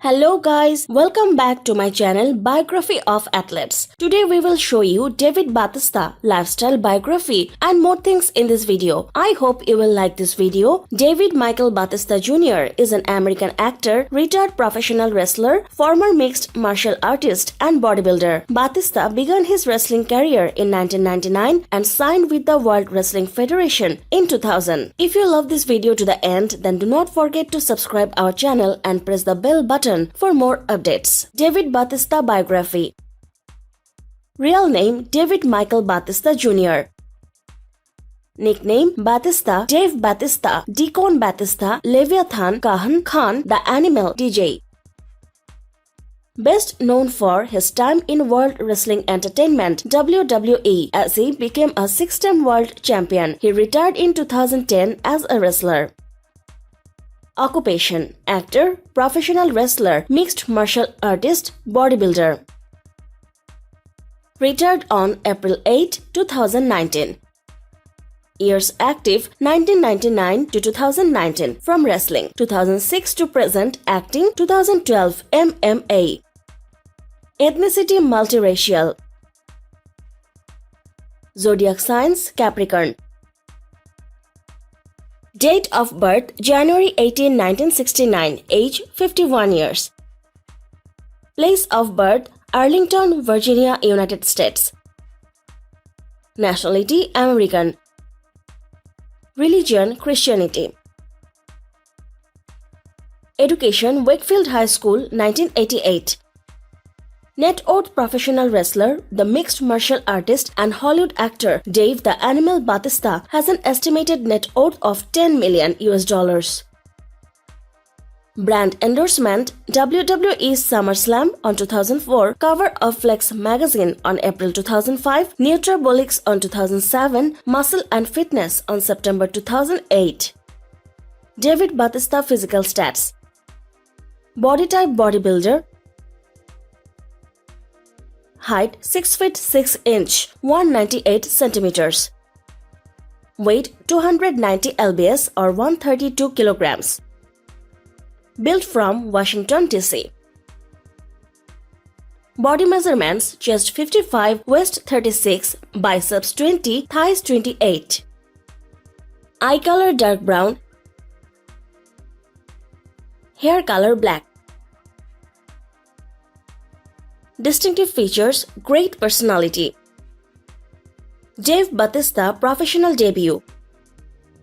Hello guys, welcome back to my channel Biography of Athletes. Today we will show you David Batista lifestyle biography and more things in this video. I hope you will like this video. David Michael Batista Jr. is an American actor, retired professional wrestler, former mixed martial artist and bodybuilder. Batista began his wrestling career in 1999 and signed with the World Wrestling Federation in 2000. If you love this video to the end, then do not forget to subscribe our channel and press the bell button for more updates. David Batista biography. Real name David Michael Batista Jr. Nickname Batista, Dave Batista, Deacon Batista, Leviathan, Kahan, Khan, the Animal, DJ. Best known for his time in World Wrestling Entertainment WWE as he became a 6-time world champion. He retired in 2010 as a wrestler. Occupation: actor, professional wrestler, mixed martial artist, bodybuilder. Retired on April 8, 2019. Years active 1999 to 2019 from wrestling, 2006 to present acting, 2012 MMA. Ethnicity multiracial. Zodiac signs Capricorn. Date of birth January 18, 1969. Age 51 years. Place of birth Arlington, Virginia, United States. Nationality American. Religion Christianity. Education Wakefield High School 1988. Net worth professional wrestler, the mixed martial artist and Hollywood actor Dave the Animal Batista has an estimated net worth of $10 million. Brand endorsement WWE SummerSlam on 2004, cover of Flex magazine on April 2005, Nutrabolics on 2007, Muscle and Fitness on September 2008. David Batista physical stats. Body type bodybuilder. Height 6 feet 6 inch, 198 centimeters. Weight 290 lbs or 132 kilograms. Built from Washington, D.C. Body measurements: chest 55, waist 36, biceps 20, thighs 28. Eye color dark brown. Hair color black. Distinctive features: great personality. Dave Batista professional debut.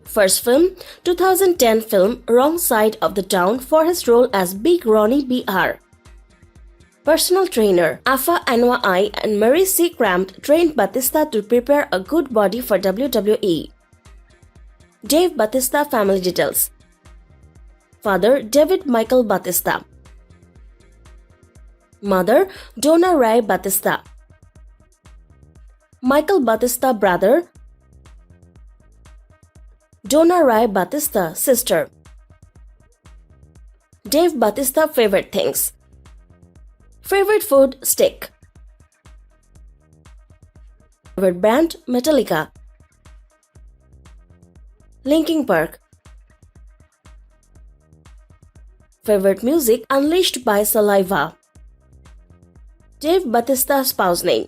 First film 2010 film Wrong Side of the Town for his role as Big Ronnie Br. Personal trainer Afa Anwar and Mary C. Cramped trained Batista to prepare a good body for WWE. Dave Batista family details. Father David Michael Batista. Mother Donna Ray Batista. Michael Batista brother. Donna Ray Batista sister. Dave Batista favorite things. Favorite food steak. Favorite band Metallica. Linkin Park. Favorite music Unleashed by Saliva. Dave Batista spouse name.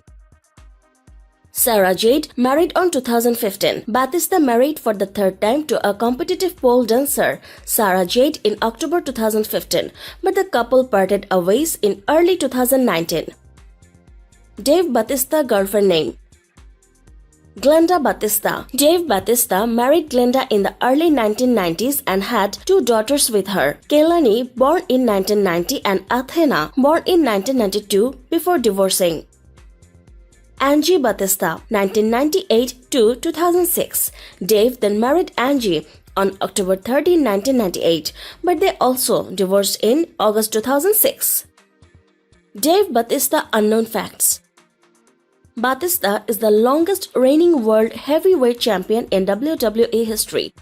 Sarah Jade, married on 2015. Batista married for the third time to a competitive pole dancer, Sarah Jade, in October 2015, but the couple parted ways in early 2019. Dave Batista girlfriend name. Glenda Batista. Dave Batista married Glenda in the early 1990s and had 2 daughters with her, Kaylani, born in 1990, and Athena, born in 1992, before divorcing. Angie Batista, 1998 to 2006. Dave then married Angie on October 13, 1998, but they also divorced in August 2006. Dave Batista unknown facts. Batista is the longest reigning world heavyweight champion in WWE history.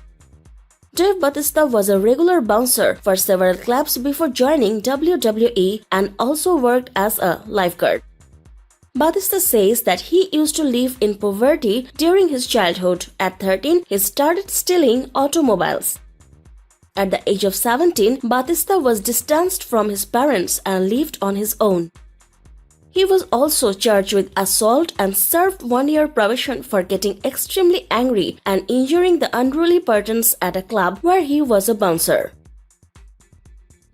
Dave Batista was a regular bouncer for several clubs before joining WWE and also worked as a lifeguard. Batista says that he used to live in poverty during his childhood. At 13, he started stealing automobiles. At the age of 17, Batista was distanced from his parents and lived on his own. He was also charged with assault and served 1-year probation for getting extremely angry and injuring the unruly persons at a club where he was a bouncer.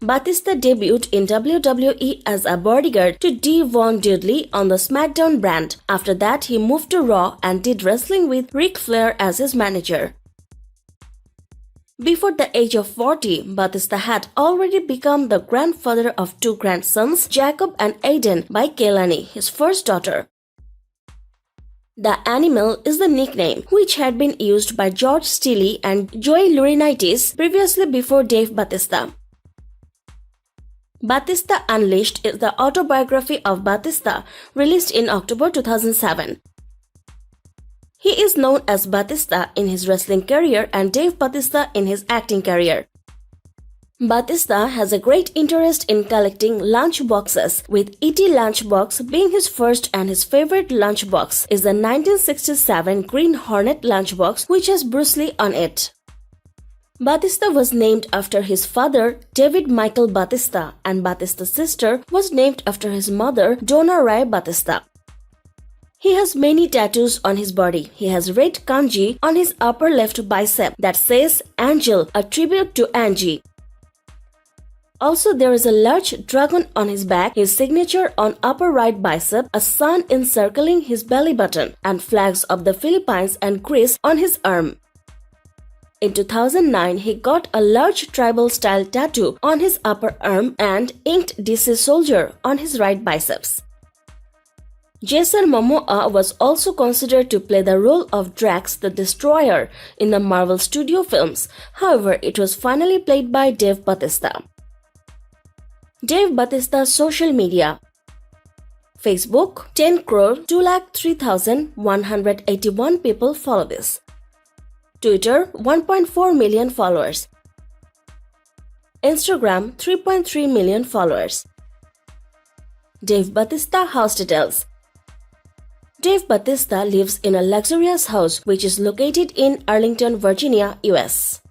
Batista debuted in WWE as a bodyguard to Devon Dudley on the SmackDown brand. After that, he moved to Raw and did wrestling with Ric Flair as his manager. Before the age of 40, Batista had already become the grandfather of 2 grandsons, Jacob and Aiden, by Kaylani, his first daughter. The Animal is the nickname which had been used by George Steele and Joey Laurinaitis previously before Dave Batista. Batista Unleashed is the autobiography of Batista, released in October 2007. He is known as Batista in his wrestling career and Dave Batista in his acting career. Batista has a great interest in collecting lunchboxes, with E.T. lunchbox being his first, and his favorite lunchbox is the 1967 Green Hornet lunchbox which has Bruce Lee on it. Batista was named after his father, David Michael Batista, and Batista's sister was named after his mother, Donna Rai Batista. He has many tattoos on his body. He has red kanji on his upper left bicep that says Angel, a tribute to Angie. Also, there is a large dragon on his back, his signature on upper right bicep, a sun encircling his belly button, and flags of the Philippines and Greece on his arm. In 2009, he got a large tribal-style tattoo on his upper arm and inked DC Soldier on his right biceps. Jason Momoa was also considered to play the role of Drax the Destroyer in the Marvel Studio films. However, it was finally played by Dave Batista. Dave Batista's social media: Facebook 10,02,03,181 people follow this. Twitter 1.4 million followers. Instagram 3.3 million followers. Dave Batista house details. Dave Batista lives in a luxurious house which is located in Arlington, Virginia, US.